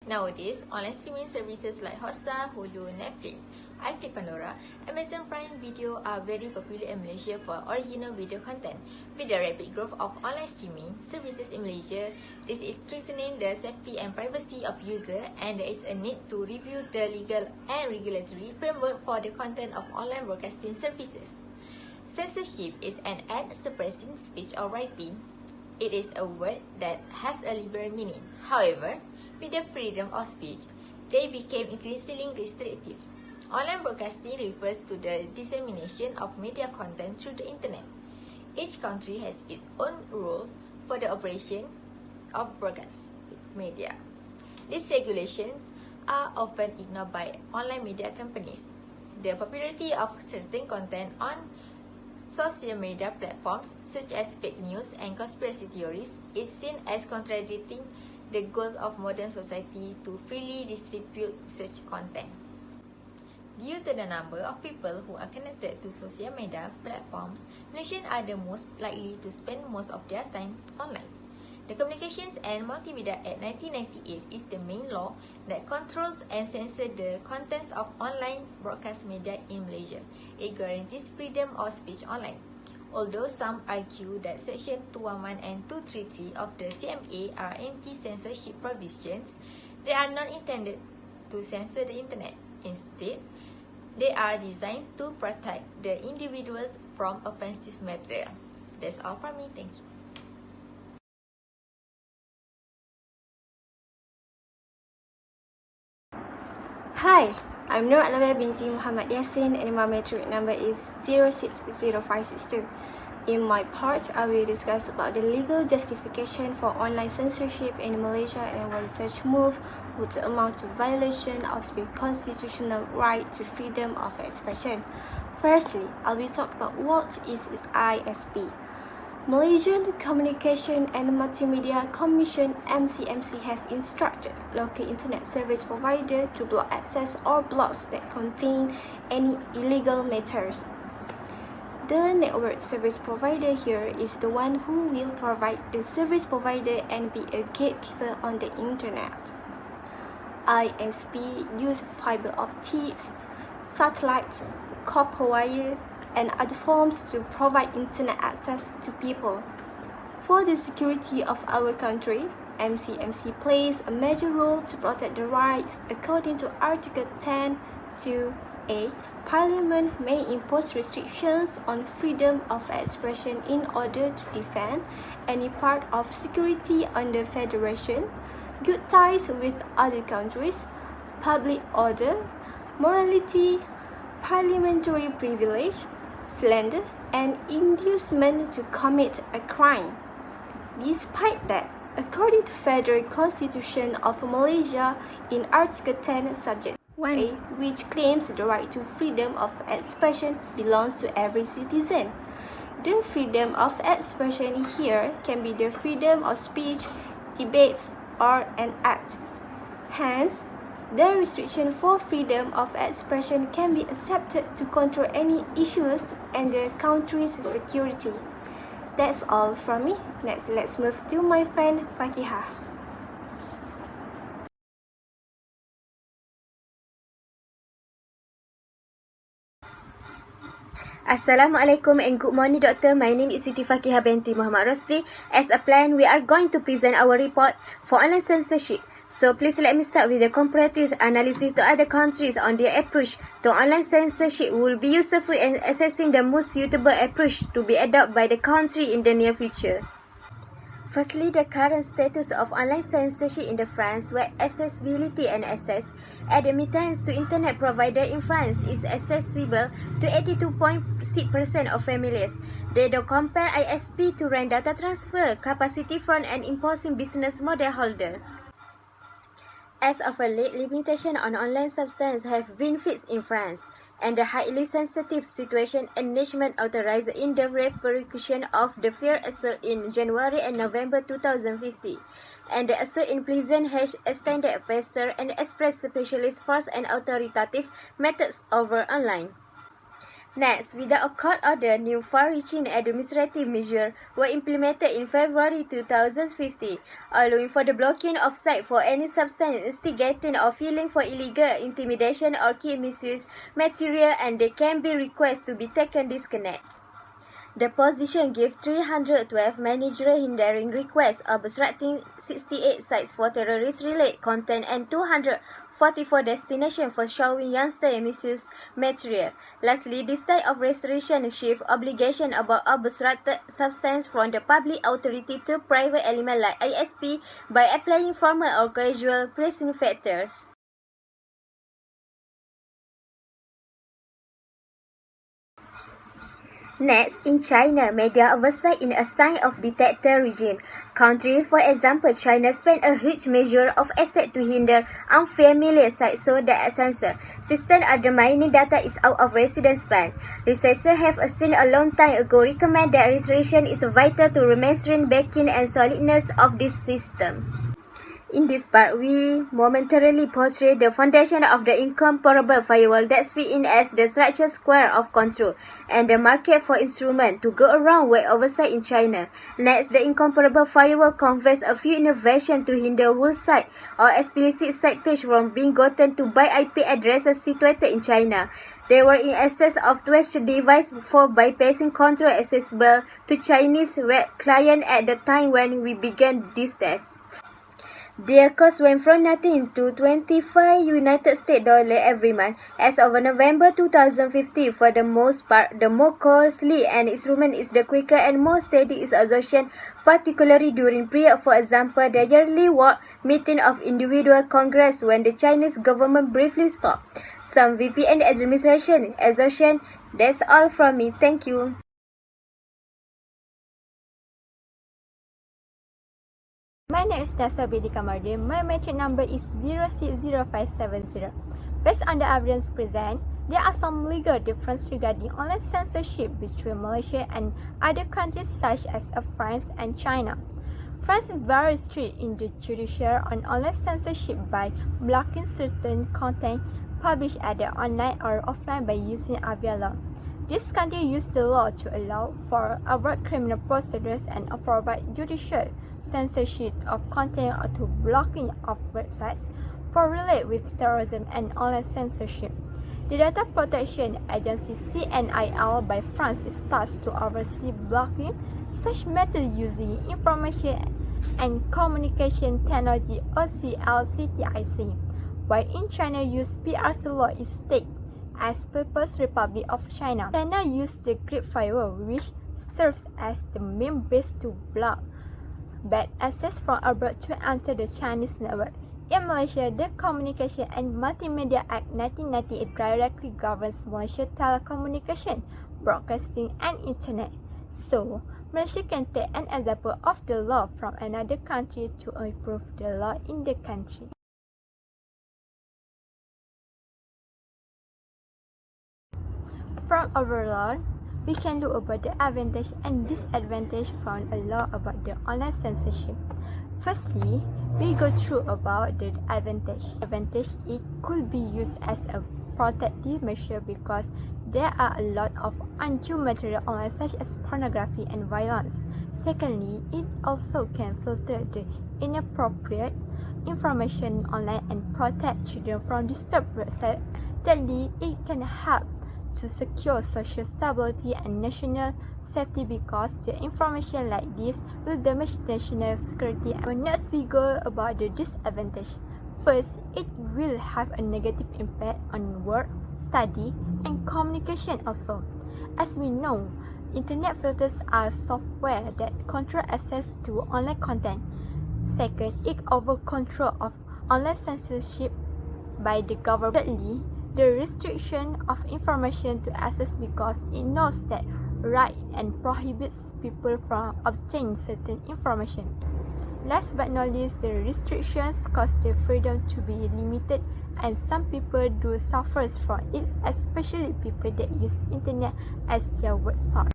Nowadays, online streaming services like Hotstar, Hulu, Netflix, IP Pandora, Amazon Prime Video are very popular in Malaysia for original video content. With the rapid growth of online streaming services in Malaysia, this is threatening the safety and privacy of users, and there is a need to review the legal and regulatory framework for the content of online broadcasting services. Censorship is an act suppressing speech or writing. It is a word that has a liberal meaning. However, with the freedom of speech, they became increasingly restrictive. Online broadcasting refers to the dissemination of media content through the internet. Each country has its own rules for the operation of broadcast media. These regulations are often ignored by online media companies. The popularity of certain content on social media platforms, such as fake news and conspiracy theories, is seen as contradicting the goals of modern society to freely distribute such content. Due to the number of people who are connected to social media platforms, nations are the most likely to spend most of their time online. The Communications and Multimedia Act 1998 is the main law that controls and censors the contents of online broadcast media in Malaysia. It guarantees freedom of speech online. Although some argue that Section 211 and 233 of the CMA are anti-censorship provisions, they are not intended to censor the internet. Instead, they are designed to protect the individuals from offensive material. That's all from me. Thank you. Hi, I'm Nur Alawiyah binti Muhammad Yassin and my metric number is 060562. In my part, I will discuss about the legal justification for online censorship in Malaysia and why such move would amount to violation of the constitutional right to freedom of expression. Firstly, I will talk about what is ISP. Malaysian Communication and Multimedia Commission (MCMC) has instructed local internet service provider to block access or blogs that contain any illegal matters. The network service provider here is the one who will provide the service provider and be a gatekeeper on the internet. ISP use fiber optics, satellite, copper wire, and other forms to provide internet access to people. For the security of our country, MCMC plays a major role to protect the rights. According to Article 10(2)(a), Parliament may impose restrictions on freedom of expression in order to defend any part of security under federation, good ties with other countries, public order, morality, parliamentary privilege, slander, and inducement to commit a crime. Despite that, according to Federal Constitution of Malaysia in Article 10 Subject 1A, which claims the right to freedom of expression belongs to every citizen. The freedom of expression here can be the freedom of speech, debates, or an act. Hence, the restriction for freedom of expression can be accepted to control any issues and the country's security. That's all from me. Next, let's move to my friend Fakihah. Assalamualaikum and good morning, Doctor. My name is Siti Fakihah binti Muhammad Rosri. As a plan, we are going to present our report for online censorship. So please let me start with the comparative analysis to other countries on their approach to online censorship will be useful in assessing the most suitable approach to be adopted by the country in the near future. Firstly, the current status of online censorship in France, where accessibility and access admittance to internet provider in France is accessible to 82.6% of families. They don't compare ISP to rent data transfer capacity from an imposing business model holder. As of a late, limitation on online substance have been fixed in France, and the highly sensitive situation enactment authorized in the repercussion of the fear assault in January and November 2050. and they also imprison, extended oppressor, and express specialist force and authoritative methods over online. Next, without a court order, new far-reaching administrative measures were implemented in February 2050, allowing for the blocking of sites for any substance instigating or feeling for illegal intimidation or key misuse material, and they can be requested to be taken disconnect. The position gave 312 managerial hindering requests, obstructing 68 sites for terrorist-related content and 244 destinations for showing youngster misuse material. Lastly, this type of restriction shifts obligation about obstructed substance from the public authority to private element like ISP by applying formal or casual disinfectors. Next, in China, media oversight in a sign of dictator regime. Country, for example, China spent a huge measure of asset to hinder unfamiliar sites so that censor system undermining data is out of residence ban. Researchers have seen a long time ago recommend that restoration is vital to mainstream backing and solidness of this system. In this part, we momentarily portray the foundation of the incomparable firewall that fit in as the structured square of control and the market for instruments to go around with oversight in China. Next, the incomparable firewall conveys a few innovations to hinder whole site or explicit site page from being gotten to by IP addresses situated in China. They were in excess of 12 devices for bypassing control accessible to Chinese web clients at the time when we began this test. Their cost went from nothing to $25 United States every month. As of November 2050, for the most part, the more costly an instrument is, the quicker and more steady its exhaustion, particularly during period, for example, the yearly world meeting of individual Congress when the Chinese government briefly stopped some VPN administration exhaustion. That's all from me. Thank you. My name is Nasa Bedika Mardin. My metric number is 060570. Based on the evidence present, there are some legal differences regarding online censorship between Malaysia and other countries such as France and China. France is very strict in the judicial on online censorship by blocking certain content published either online or offline by using Avia law. This country used the law to allow for overt criminal procedures and provide judicial censorship of content or to blocking of websites for related with terrorism and online censorship. The Data Protection Agency CNIL by France is tasked to oversee blocking such methods using Information and Communication Technology OCLCTIC, while in China use PRC law is state as People's Republic of China. China used the Great Firewall, which serves as the main base to block bad access from abroad to enter the Chinese network. In Malaysia, the Communication and Multimedia Act 1998 directly governs Malaysia telecommunication, broadcasting, and internet. So, Malaysia can take an example of the law from another country to improve the law in the country. From overall, we can look about the advantage and disadvantage from a law about the online censorship. Firstly, we go through about the advantage. Advantage, it could be used as a protective measure because there are a lot of undue material online such as pornography and violence. Secondly, it also can filter the inappropriate information online and protect children from disturbed websites. Thirdly, it can help to secure social stability and national safety because the information like this will damage national security. Next, we go about the disadvantage. First, it will have a negative impact on work, study, and communication also. As we know, internet filters are software that control access to online content. Second, it over control of online censorship by the government. Thirdly, the restriction of information to access because it knows that right and prohibits people from obtaining certain information. Last but not least, the restrictions cause the freedom to be limited and some people do suffer from it, especially people that use internet as their work source.